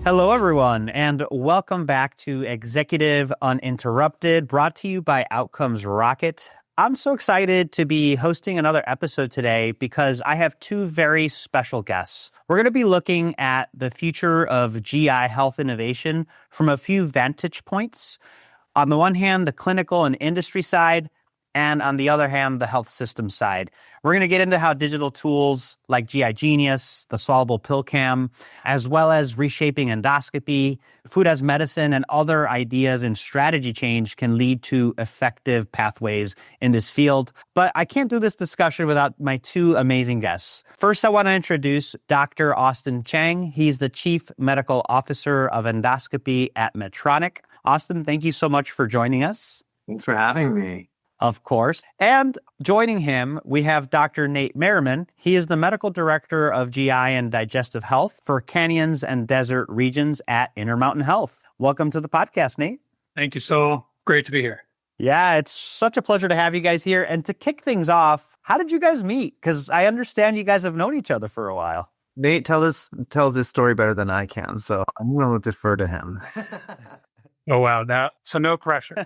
Hello, everyone, and welcome back to Executive Uninterrupted, brought to you by Outcomes Rocket. I'm so excited to be hosting another episode today because I have two very special guests. We're going to be looking at the future of GI health innovation from a few vantage points. On the one hand, the clinical and industry side, and on the other hand, the health system side. We're going to get into how digital tools like GI Genius, the swallowable pill cam, as well as reshaping endoscopy, food as medicine, and other ideas and strategy change can lead to effective pathways in this field. But I can't do this discussion without my two amazing guests. First, I want to introduce Dr. Austin Chiang. He's the Chief Medical Officer of Endoscopy at Medtronic. Austin, thank you so much for joining us. Thanks for having me. Of course. And joining him, we have Dr. Nate Merriman. He is the Medical Director of GI and Digestive Health for Canyons and Desert Regions at Intermountain Health. Welcome to the podcast, Nate. Thank you, Saul. Great to be here. Yeah, it's such a pleasure to have you guys here. And to kick things off, how did you guys meet? Because I understand you guys have known each other for a while. Nate tells this story better than I can, so I'm going to defer to him. Oh, wow. No pressure.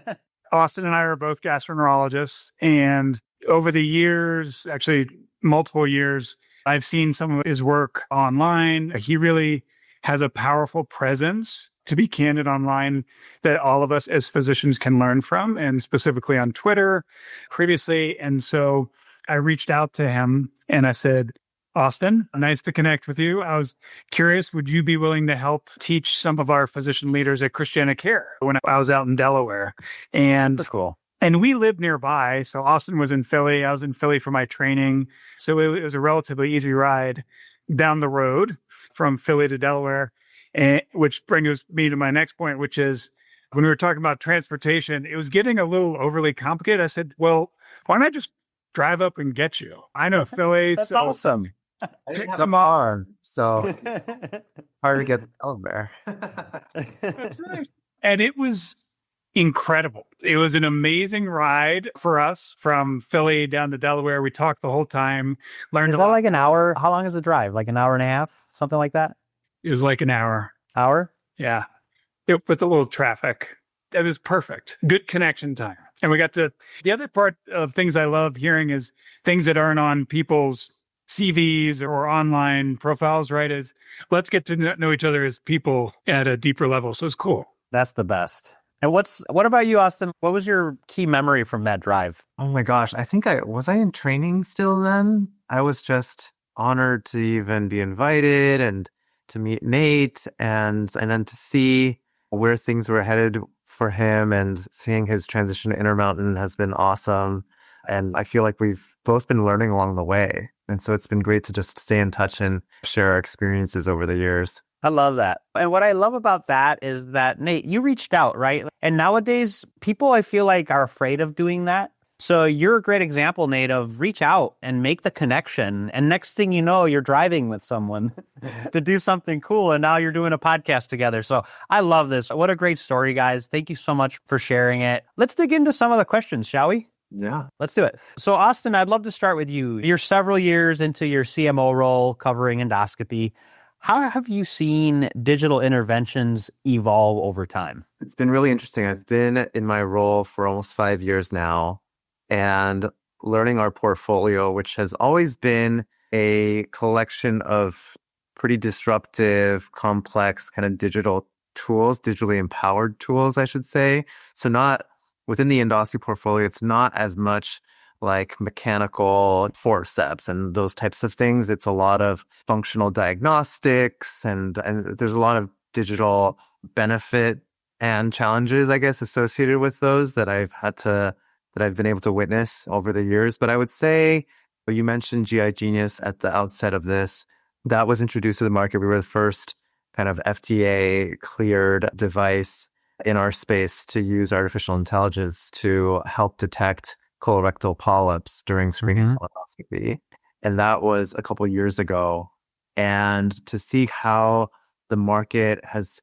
Austin and I are both gastroenterologists, and over the years, actually multiple years, I've seen some of his work online. He really has a powerful presence, to be candid, online that all of us as physicians can learn from, and specifically on Twitter previously. And so I reached out to him and I said, Austin, nice to connect with you. I was curious, would you be willing to help teach some of our physician leaders at Christiana Care when I was out in Delaware? And That's cool. And we lived nearby. So Austin was in Philly. I was in Philly for my training. So it was a relatively easy ride down the road from Philly to Delaware, which brings me to my next point, which is when we were talking about transportation, it was getting a little overly complicated. I said, well, why not just drive up and get you? I know Philly. That's awesome. I didn't have a car, so hard to get Delaware. That's right. And it was incredible. It was an amazing ride for us from Philly down to Delaware. We talked the whole time, learned Is a that lot. like an hour? How long is the drive? Like an hour and a half? Something like that? It was like an hour. Hour? Yeah. With a little traffic. It was perfect. Good connection time. And we got to, the other part of things I love hearing is things that aren't on people's CVs or online profiles, right? Is let's get to know each other as people at a deeper level. So it's cool. That's the best. And what about you, Austin? What was your key memory from that drive? Oh my gosh, I think was I in training still then? I was just honored to even be invited and to meet Nate and then to see where things were headed for him, and seeing his transition to Intermountain has been awesome. And I feel like we've both been learning along the way. And so it's been great to just stay in touch and share our experiences over the years. I love that. And what I love about that is that, Nate, you reached out, right? And nowadays, people, I feel like, are afraid of doing that. So you're a great example, Nate, of reach out and make the connection. And next thing you know, you're driving with someone to do something cool. And now you're doing a podcast together. So I love this. What a great story, guys. Thank you so much for sharing it. Let's dig into some of the questions, shall we? Yeah. Let's do it. So Austin, I'd love to start with you. You're several years into your CMO role covering endoscopy. How have you seen digital interventions evolve over time? It's been really interesting. I've been in my role for almost 5 years now, and learning our portfolio, which has always been a collection of pretty disruptive, complex kind of digital tools, digitally empowered tools, I should say. So not within the endoscopy portfolio, it's not as much like mechanical forceps and those types of things. It's a lot of functional diagnostics, and there's a lot of digital benefit and challenges, I guess, associated with those that I've been able to witness over the years. But I would say, well, you mentioned GI Genius at the outset of this. That was introduced to the market. We were the first kind of FDA cleared device in our space to use artificial intelligence to help detect colorectal polyps during screening colonoscopy. And that was a couple of years ago. And to see how the market has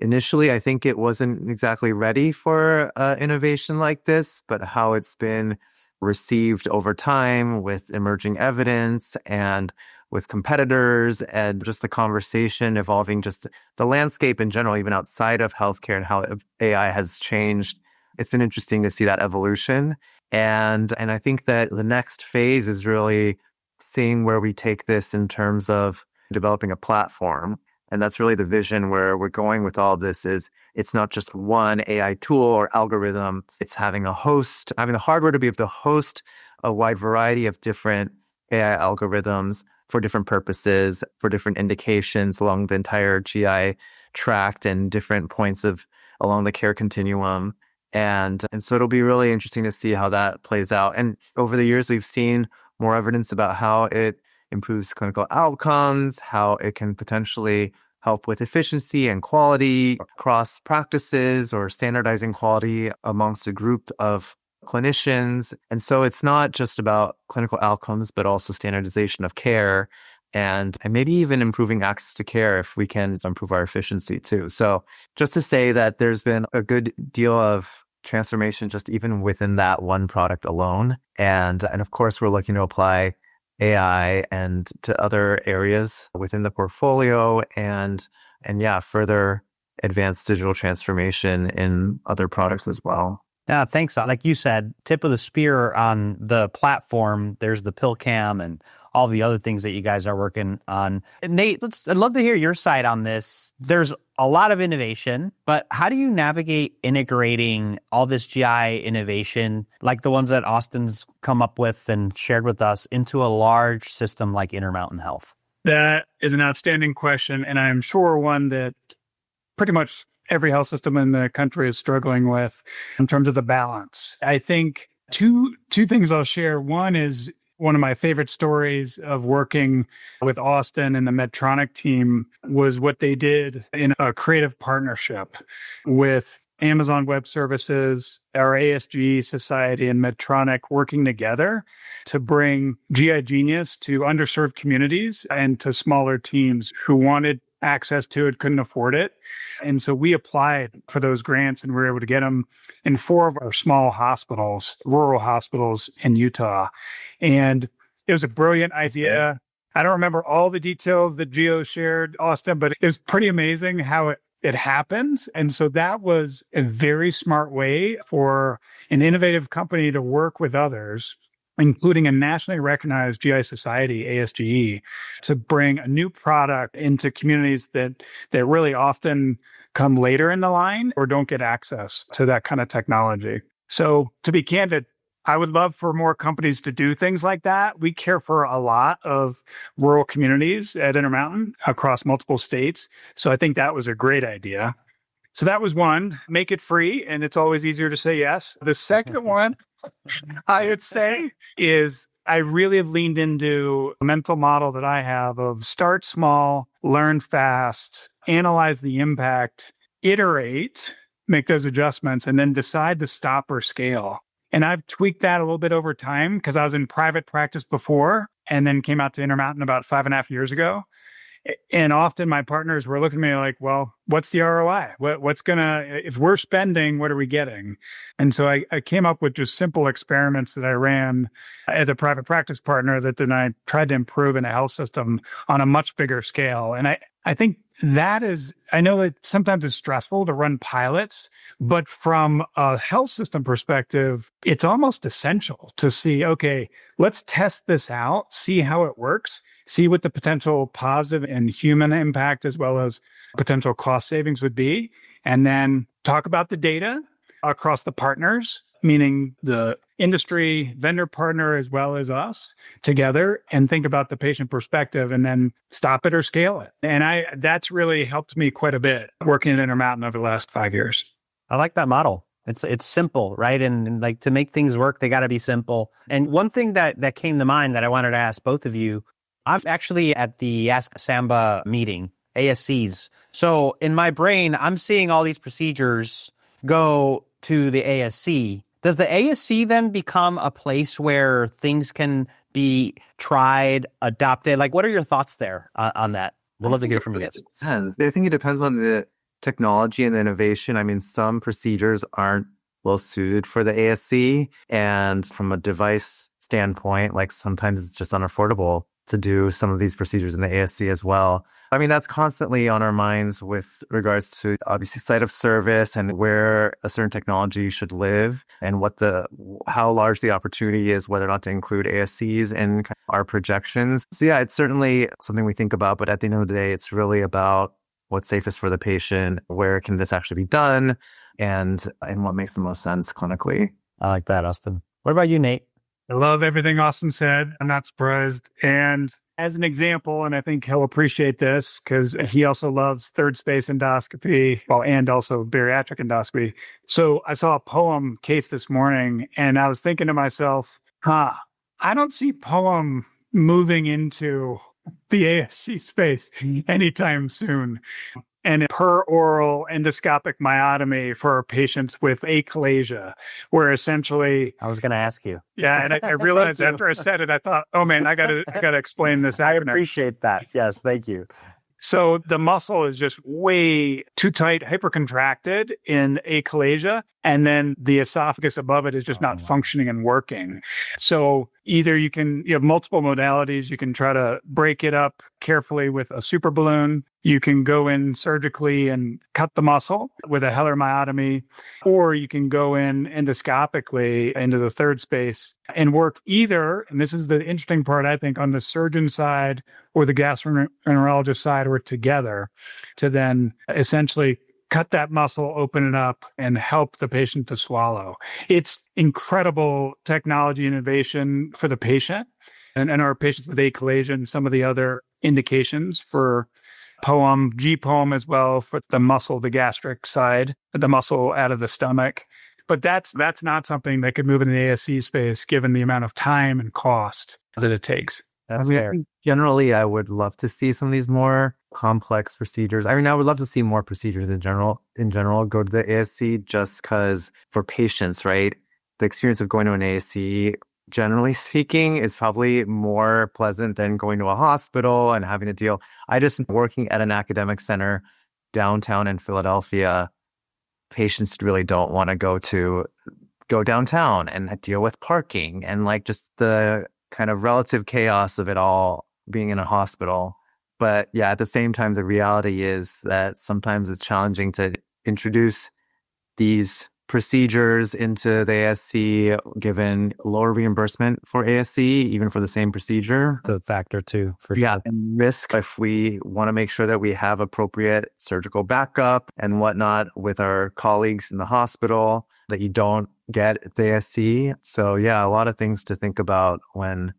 initially, I think it wasn't exactly ready for innovation like this, but how it's been received over time with emerging evidence and with competitors and just the conversation evolving, just the landscape in general, even outside of healthcare and how AI has changed. It's been interesting to see that evolution. And I think that the next phase is really seeing where we take this in terms of developing a platform. And that's really the vision where we're going with all this is it's not just one AI tool or algorithm. It's having a host, having the hardware to be able to host a wide variety of different AI algorithms for different purposes, for different indications along the entire GI tract and different points of along the care continuum. And so it'll be really interesting to see how that plays out. And over the years, we've seen more evidence about how it improves clinical outcomes, how it can potentially help with efficiency and quality across practices or standardizing quality amongst a group of clinicians. And so it's not just about clinical outcomes, but also standardization of care and maybe even improving access to care if we can improve our efficiency too. So just to say that there's been a good deal of transformation just even within that one product alone. And of course, we're looking to apply AI and to other areas within the portfolio and yeah, further advanced digital transformation in other products as well. Yeah, thanks. Like you said, tip of the spear on the platform, there's the pill cam and all the other things that you guys are working on. And Nate, I'd love to hear your side on this. There's a lot of innovation, but how do you navigate integrating all this GI innovation, like the ones that Austin's come up with and shared with us, into a large system like Intermountain Health? That is an outstanding question, and I'm sure one that pretty much every health system in the country is struggling with in terms of the balance. I think two things I'll share. One is one of my favorite stories of working with Austin and the Medtronic team was what they did in a creative partnership with Amazon Web Services, our ASG Society, and Medtronic working together to bring GI Genius to underserved communities and to smaller teams who wanted access to it, couldn't afford it. And so we applied for those grants and we were able to get them in 4 of our small hospitals, rural hospitals in Utah. And it was a brilliant idea. I don't remember all the details that Gio shared, Austin, but it was pretty amazing how it happened. And so that was a very smart way for an innovative company to work with others, including a nationally recognized GI society, ASGE, to bring a new product into communities that really often come later in the line or don't get access to that kind of technology. So to be candid, I would love for more companies to do things like that. We care for a lot of rural communities at Intermountain across multiple states. So I think that was a great idea. So that was one, make it free. And it's always easier to say yes. The second one I would say is I really have leaned into a mental model that I have of start small, learn fast, analyze the impact, iterate, make those adjustments, and then decide to stop or scale. And I've tweaked that a little bit over time because I was in private practice before and then came out to Intermountain about 5.5 years ago. And often my partners were looking at me like, well, what's the ROI? If we're spending, what are we getting? And so I came up with just simple experiments that I ran as a private practice partner that then I tried to improve in a health system on a much bigger scale. And I think that is, I know that sometimes it's stressful to run pilots, but from a health system perspective, it's almost essential to see, okay, let's test this out, see how it works, see what the potential positive and human impact as well as potential cost savings would be, and then talk about the data across the partners, meaning the industry vendor partner as well as us together, and think about the patient perspective and then stop it or scale it. And that's really helped me quite a bit working at Intermountain over the last 5 years. I like that model. It's simple, right? And like to make things work, they got to be simple. And one thing that came to mind that I wanted to ask both of you, I'm actually at the Ask Samba meeting, ASCs. So in my brain, I'm seeing all these procedures go to the ASC. Does the ASC then become a place where things can be tried, adopted? Like, what are your thoughts there on that? We'd love to hear from you guys. Depends. I think it depends on the technology and innovation. I mean, some procedures aren't well suited for the ASC. And from a device standpoint, like sometimes it's just unaffordable to do some of these procedures in the ASC as well. I mean, that's constantly on our minds with regards to obviously site of service and where a certain technology should live and how large the opportunity is, whether or not to include ASCs in our projections. So yeah, it's certainly something we think about, but at the end of the day, it's really about what's safest for the patient, where can this actually be done, and what makes the most sense clinically. I like that, Austin. What about you, Nate? I love everything Austin said. I'm not surprised. And as an example, and I think he'll appreciate this because he also loves third space endoscopy, and also bariatric endoscopy. So I saw a POEM case this morning and I was thinking to myself, I don't see POEM moving into the ASC space anytime soon. And per oral endoscopic myotomy for patients with achalasia, where essentially, I was going to ask you. Yeah, and I realized after I said it, I thought, oh man, I gotta explain this. I appreciate that. Yes, thank you. So the muscle is just way too tight, hypercontracted in achalasia, and then the esophagus above it is just not functioning and working. So either you have multiple modalities. You can try to break it up carefully with a super balloon. You can go in surgically and cut the muscle with a Heller myotomy, or you can go in endoscopically into the third space and work either, and this is the interesting part, I think, on the surgeon side or the gastroenterologist side, or together to then essentially cut that muscle, open it up, and help the patient to swallow. It's incredible technology innovation for the patient and our patients with achalasia and some of the other indications for POEM, G-POEM as well for the muscle, the gastric side, the muscle out of the stomach. But that's not something that could move in the ASC space given the amount of time and cost that it takes. That's fair. Generally, I would love to see some of these more complex procedures. I mean, I would love to see more procedures in general go to the ASC just because for patients, right? The experience of going to an ASC, generally speaking, is probably more pleasant than going to a hospital and having to deal. I just working at an academic center downtown in Philadelphia, patients really don't want to go downtown and deal with parking and like just the kind of relative chaos of it all being in a hospital. But yeah, at the same time, the reality is that sometimes it's challenging to introduce these procedures into the ASC given lower reimbursement for ASC, even for the same procedure. The factor too, for yeah, sure. and risk if we want to make sure that we have appropriate surgical backup and whatnot with our colleagues in the hospital that you don't get at the ASC. So yeah, a lot of things to think about when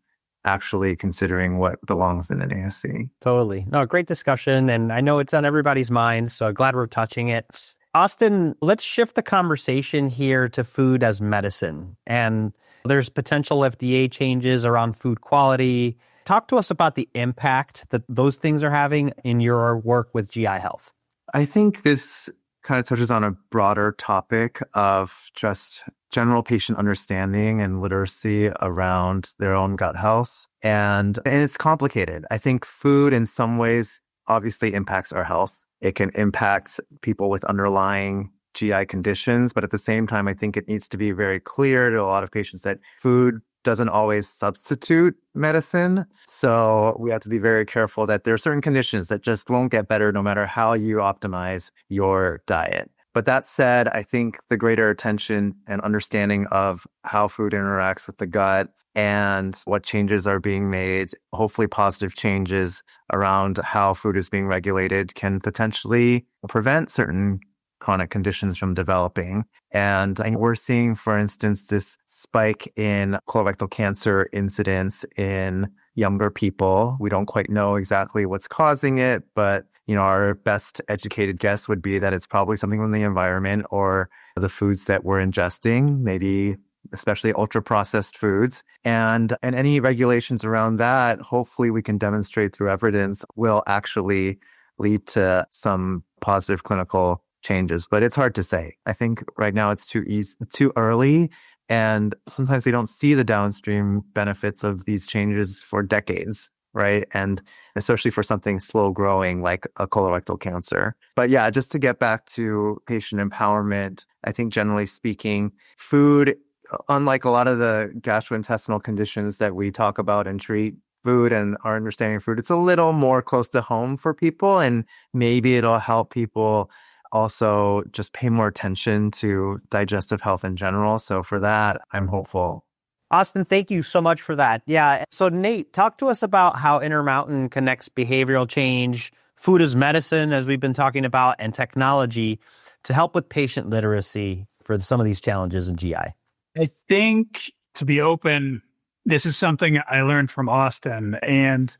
actually considering what belongs in an ASC. Totally. No, great discussion. And I know it's on everybody's minds, so glad we're touching it. Austin, let's shift the conversation here to food as medicine. And there's potential FDA changes around food quality. Talk to us about the impact that those things are having in your work with GI health. I think this kind of touches on a broader topic of just general patient understanding and literacy around their own gut health. And it's complicated. I think food in some ways obviously impacts our health. It can impact people with underlying GI conditions, but at the same time, I think it needs to be very clear to a lot of patients that food doesn't always substitute medicine. So we have to be very careful that there are certain conditions that just won't get better no matter how you optimize your diet. But that said, I think the greater attention and understanding of how food interacts with the gut and what changes are being made, hopefully positive changes around how food is being regulated can potentially prevent certain chronic conditions from developing. And we're seeing, for instance, this spike in colorectal cancer incidence in younger people. We don't quite know exactly what's causing it, but our best educated guess would be that it's probably something from the environment or the foods that we're ingesting, maybe especially ultra-processed foods. And any regulations around that, hopefully we can demonstrate through evidence, will actually lead to some positive clinical changes. But it's hard to say. I think right now it's too early. And sometimes we don't see the downstream benefits of these changes for decades. right? And especially for something slow growing like a colorectal cancer. But yeah, just to get back to patient empowerment, I think generally speaking, food, unlike a lot of the gastrointestinal conditions that we talk about and treat, food and our understanding of food, it's a little more close to home for people. And maybe it'll help people also just pay more attention to digestive health in general. So for that, I'm hopeful. Austin, thank you so much for that. Yeah. So Nate, talk to us about how Intermountain connects behavioral change, food as medicine, as we've been talking about, and technology to help with patient literacy for some of these challenges in GI. I think, to be open, this is something I learned from Austin. And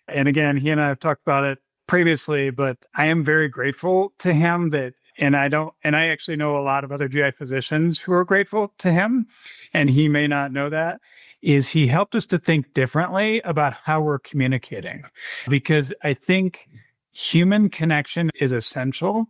again, he and I have talked about it previously, but I am very grateful to him and I actually know a lot of other GI physicians who are grateful to him, and he may not know that, is he helped us to think differently about how we're communicating. Because I think human connection is essential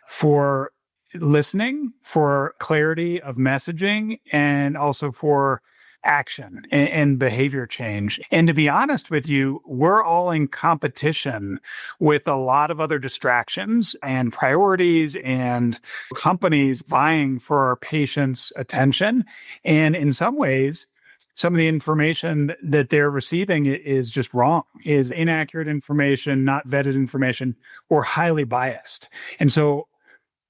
for listening, for clarity of messaging, and also for action and behavior change. And to be honest with you, we're all in competition with a lot of other distractions and priorities and companies vying for our patients' attention. And in some ways, some of the information that they're receiving is just wrong, is inaccurate information, not vetted information, or highly biased. And so,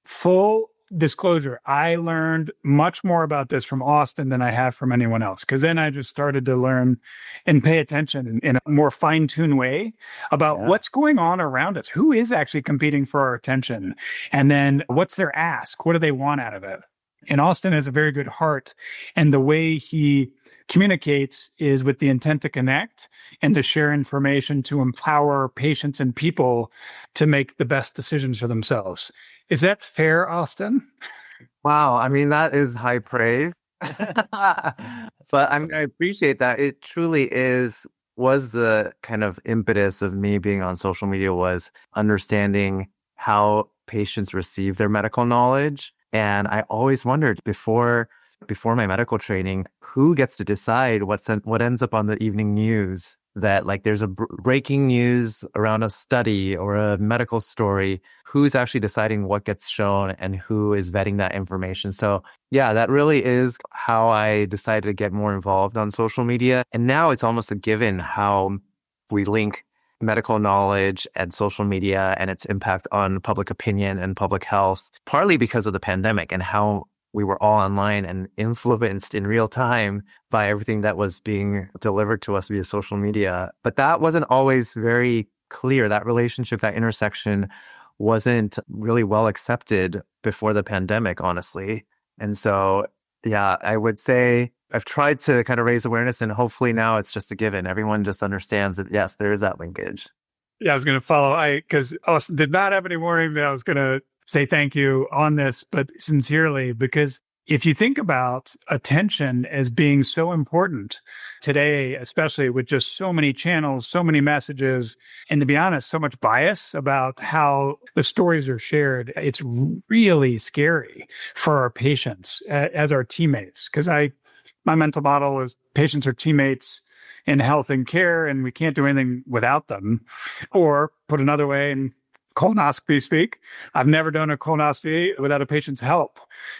full disclosure, I learned much more about this from Austin than I have from anyone else, because then I just started to learn and pay attention in a more fine-tuned way about what's going on around us. Who is actually competing for our attention? And then what's their ask? What do they want out of it? And Austin has a very good heart. And the way he communicates is with the intent to connect and to share information to empower patients and people to make the best decisions for themselves. Is that fair, Austin? Wow. I mean, that is high praise. But I appreciate that. It truly was the kind of impetus of me being on social media, was understanding how patients receive their medical knowledge. And I always wondered before my medical training, who gets to decide what ends up on the evening news? That like there's a breaking news around a study or a medical story, who's actually deciding what gets shown and who is vetting that information. So yeah, that really is how I decided to get more involved on social media. And now it's almost a given how we link medical knowledge and social media and its impact on public opinion and public health, partly because of the pandemic and how we were all online and influenced in real time by everything that was being delivered to us via social media. But that wasn't always very clear. That relationship, that intersection wasn't really well accepted before the pandemic, honestly. And so, yeah, I would say I've tried to kind of raise awareness, and hopefully now it's just a given. Everyone just understands that, yes, there is that linkage. Yeah, I was going to follow. Because Austin did not have any warning that I was going to say thank you on this, but sincerely, because if you think about attention as being so important today, especially with just so many channels, so many messages, and to be honest, so much bias about how the stories are shared, it's really scary for our patients as our teammates. Because my mental model is patients are teammates in health and care, and we can't do anything without them. Or put another way, and colonoscopy speak, I've never done a colonoscopy without a patient's help,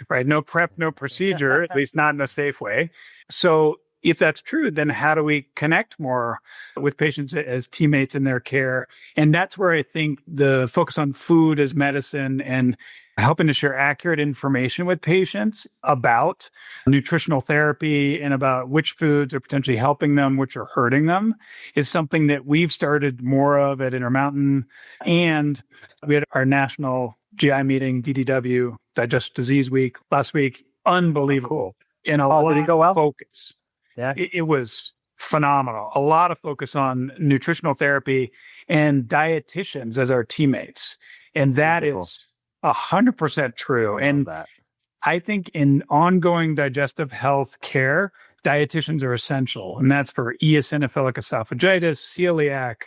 right? No prep, no procedure, at least not in a safe way. So if that's true, then how do we connect more with patients as teammates in their care? And that's where I think the focus on food as medicine and helping to share accurate information with patients about nutritional therapy and about which foods are potentially helping them, which are hurting them, is something that we've started more of at Intermountain. And we had our national GI meeting, DDW, Digestive Disease Week, last week. Unbelievable. And a lot of focus. Yeah. It was phenomenal. A lot of focus on nutritional therapy and dietitians as our teammates. And that is 100% true. And I think in ongoing digestive health care, dietitians are essential. And that's for eosinophilic esophagitis, celiac,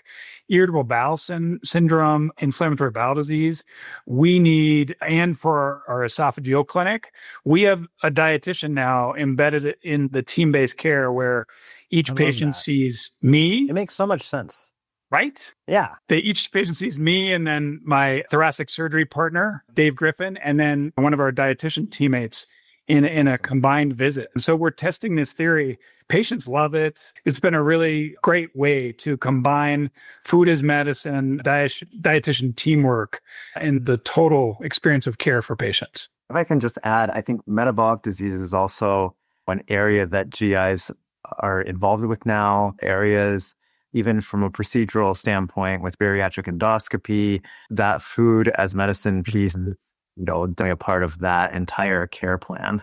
irritable bowel syndrome, inflammatory bowel disease. We need, and for our esophageal clinic, we have a dietitian now embedded in the team-based care where each patient sees me. It makes so much sense. right? Yeah. Each patient sees me and then my thoracic surgery partner, Dave Griffin, and then one of our dietitian teammates in a combined visit. And so we're testing this theory. Patients love it. It's been a really great way to combine food as medicine, dietitian teamwork, and the total experience of care for patients. If I can just add, I think metabolic disease is also an area that GIs are involved with now, areas even from a procedural standpoint with bariatric endoscopy, that food as medicine piece is, doing a part of that entire care plan.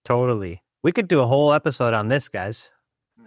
Totally. We could do a whole episode on this, guys.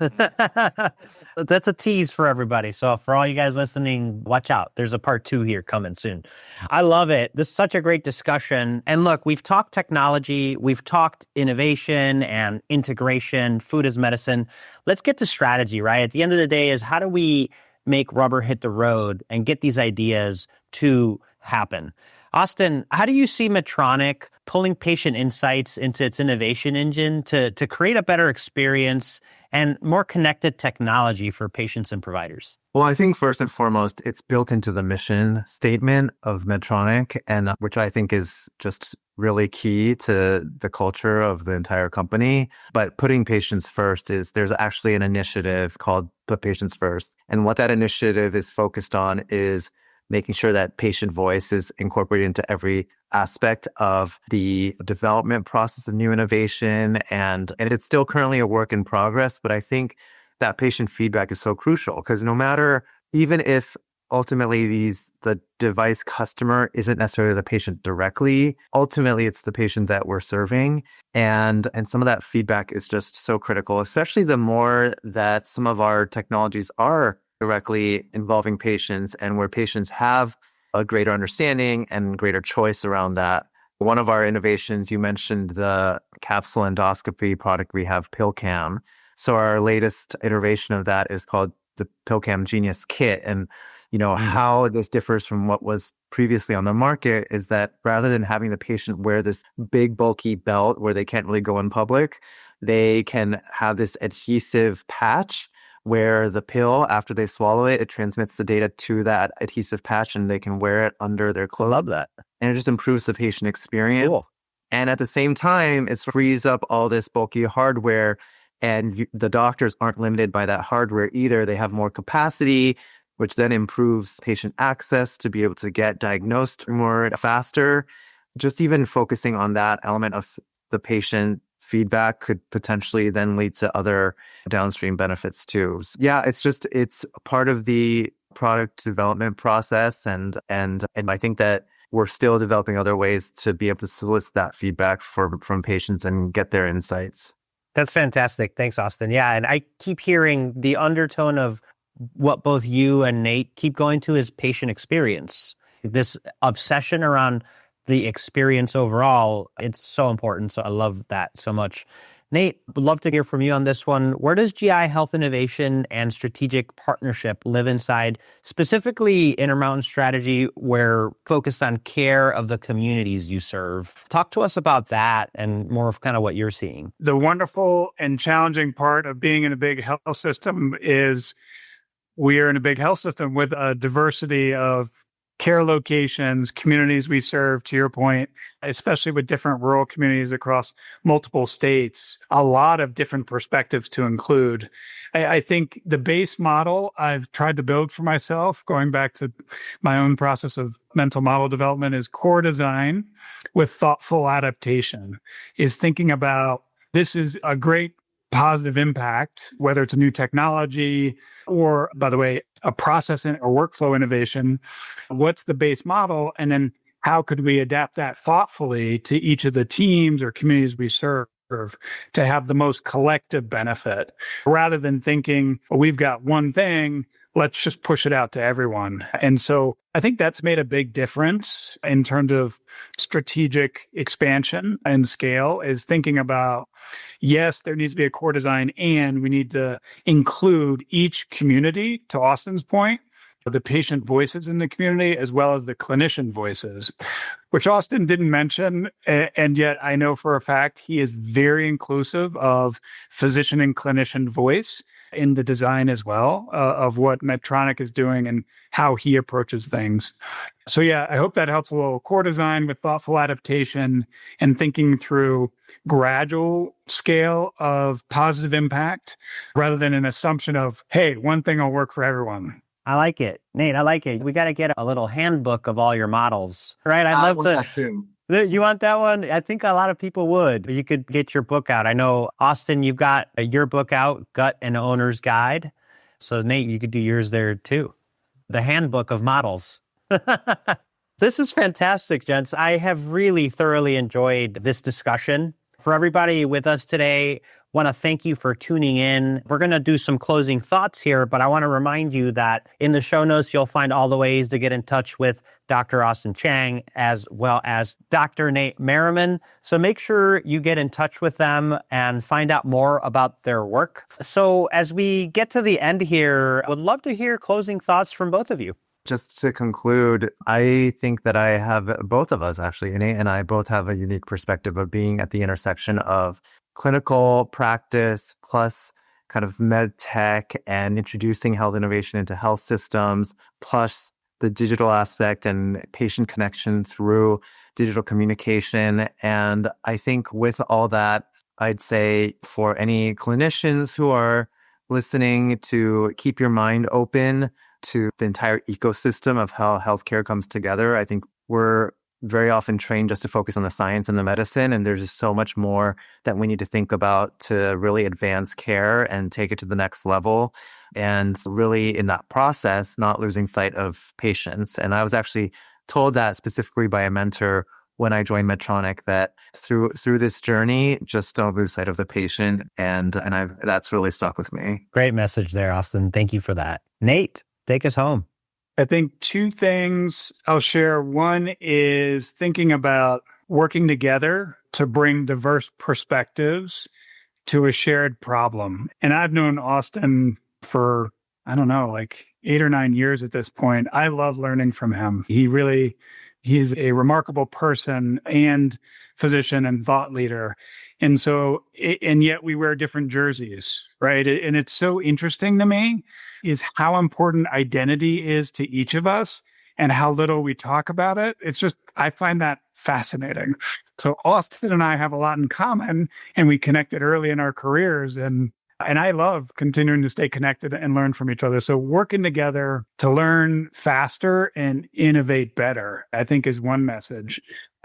That's a tease for everybody. So for all you guys listening, watch out. There's a part 2 here coming soon. I love it. This is such a great discussion. And look, we've talked technology, we've talked innovation and integration, food as medicine. Let's get to strategy, right? At the end of the day is how do we make rubber hit the road and get these ideas to happen? Austin, how do you see Medtronic pulling patient insights into its innovation engine to create a better experience and more connected technology for patients and providers? Well, I think first and foremost, it's built into the mission statement of Medtronic, and which I think is just really key to the culture of the entire company. But putting patients first there's actually an initiative called Put Patients First. And what that initiative is focused on is making sure that patient voice is incorporated into every aspect of the development process of new innovation. And it's still currently a work in progress, but I think that patient feedback is so crucial because no matter, even if ultimately the device customer isn't necessarily the patient directly, ultimately it's the patient that we're serving. And some of that feedback is just so critical, especially the more that some of our technologies are directly involving patients and where patients have a greater understanding and greater choice around that. One of our innovations, you mentioned the capsule endoscopy product we have, PillCam. So our latest iteration of that is called the PillCam Genius Kit. And, how this differs from what was previously on the market is that rather than having the patient wear this big bulky belt where they can't really go in public, they can have this adhesive patch where the pill, after they swallow it, it transmits the data to that adhesive patch and they can wear it under their clothes. I love that. And it just improves the patient experience. Cool. And at the same time, it frees up all this bulky hardware and the doctors aren't limited by that hardware either. They have more capacity, which then improves patient access to be able to get diagnosed more faster. Just even focusing on that element of the patient feedback could potentially then lead to other downstream benefits too. Yeah, it's part of the product development process. And I think that we're still developing other ways to be able to solicit that feedback from patients and get their insights. That's fantastic. Thanks, Austin. Yeah, and I keep hearing the undertone of what both you and Nate keep going to is patient experience. This obsession around the experience overall, it's so important. So I love that so much. Nate, would love to hear from you on this one. Where does GI health innovation and strategic partnership live inside, specifically Intermountain strategy, where focused on care of the communities you serve? Talk to us about that and more of kind of what you're seeing. The wonderful and challenging part of being in a big health system is we are in a big health system with a diversity of care locations, communities we serve, to your point, especially with different rural communities across multiple states, a lot of different perspectives to include. I think the base model I've tried to build for myself, going back to my own process of mental model development, is core design with thoughtful adaptation, is thinking about this is a great positive impact, whether it's a new technology or, by the way, a process or workflow innovation. What's the base model? And then how could we adapt that thoughtfully to each of the teams or communities we serve to have the most collective benefit rather than thinking, well, we've got one thing, let's just push it out to everyone. And so I think that's made a big difference in terms of strategic expansion and scale, is thinking about, yes, there needs to be a core design and we need to include each community, to Austin's point, the patient voices in the community as well as the clinician voices, which Austin didn't mention. And yet I know for a fact he is very inclusive of physician and clinician voice in the design as well of what Medtronic is doing and how he approaches things. So yeah, I hope that helps a little core design with thoughtful adaptation and thinking through gradual scale of positive impact rather than an assumption of, hey, one thing will work for everyone. I like it. Nate, I like it. We got to get a little handbook of all your models, right? I'd love That too. You want that one? I think a lot of people would. You could get your book out. I know, Austin, you've got your book out, Gut and Owner's Guide. So Nate, you could do yours there too. The handbook of models. This is fantastic, gents. I have really thoroughly enjoyed this discussion. For everybody with us today, want to thank you for tuning in. We're going to do some closing thoughts here, but I want to remind you that in the show notes, you'll find all the ways to get in touch with Dr. Austin Chiang as well as Dr. Nate Merriman. So make sure you get in touch with them and find out more about their work. So as we get to the end here, I would love to hear closing thoughts from both of you. Just to conclude, I think that I have, both of us actually, Nate and I both have a unique perspective of being at the intersection of clinical practice plus kind of med tech and introducing health innovation into health systems, plus the digital aspect and patient connection through digital communication. And I think with all that, I'd say for any clinicians who are listening to keep your mind open to the entire ecosystem of how healthcare comes together. I think we're very often trained just to focus on the science and the medicine, and there's just so much more that we need to think about to really advance care and take it to the next level. And really in that process, not losing sight of patients. And I was actually told that specifically by a mentor when I joined Medtronic, that through this journey, just don't lose sight of the patient. And that's really stuck with me. Great message there, Austin. Thank you for that. Nate, take us home. I think two things I'll share. One is thinking about working together to bring diverse perspectives to a shared problem. And I've known Austin for, I don't know, like 8 or 9 years at this point. I love learning from him. He's a remarkable person and physician and thought leader. And so, and yet we wear different jerseys, right? And it's so interesting to me is how important identity is to each of us and how little we talk about it. It's just, I find that fascinating. So Austin and I have a lot in common, and we connected early in our careers. And I love continuing to stay connected and learn from each other. So working together to learn faster and innovate better, I think is one message.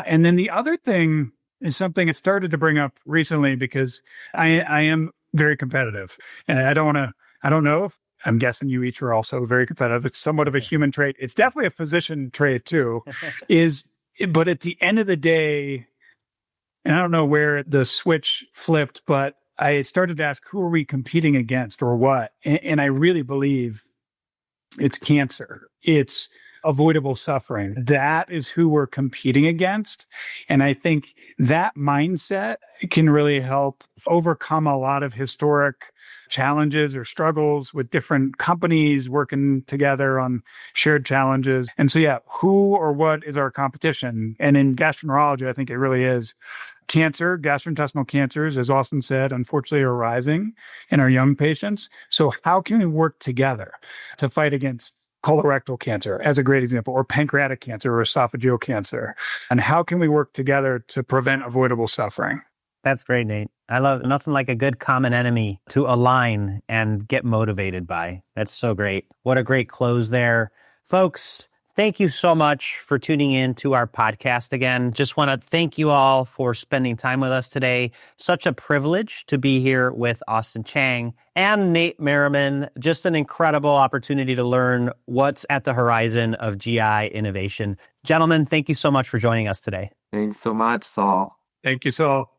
And then the other thing is something I started to bring up recently because I am very competitive, and I don't know if, I'm guessing you each are also very competitive. It's somewhat of a human trait. It's definitely a physician trait too, but at the end of the day, and I don't know where the switch flipped, but I started to ask, who are we competing against or what? And I really believe it's cancer. It's avoidable suffering. That is who we're competing against. And I think that mindset can really help overcome a lot of historic challenges or struggles with different companies working together on shared challenges. And so, yeah, who or what is our competition? And in gastroenterology, I think it really is cancer. Gastrointestinal cancers, as Austin said, unfortunately are rising in our young patients. So how can we work together to fight against colorectal cancer, as a great example, or pancreatic cancer or esophageal cancer? And how can we work together to prevent avoidable suffering? That's great, Nate. I love nothing like a good common enemy to align and get motivated by. That's so great. What a great close there. Folks, thank you so much for tuning in to our podcast again. Just want to thank you all for spending time with us today. Such a privilege to be here with Austin Chiang and Nate Merriman. Just an incredible opportunity to learn what's at the horizon of GI innovation. Gentlemen, thank you so much for joining us today. Thanks so much, Saul. Thank you, Saul.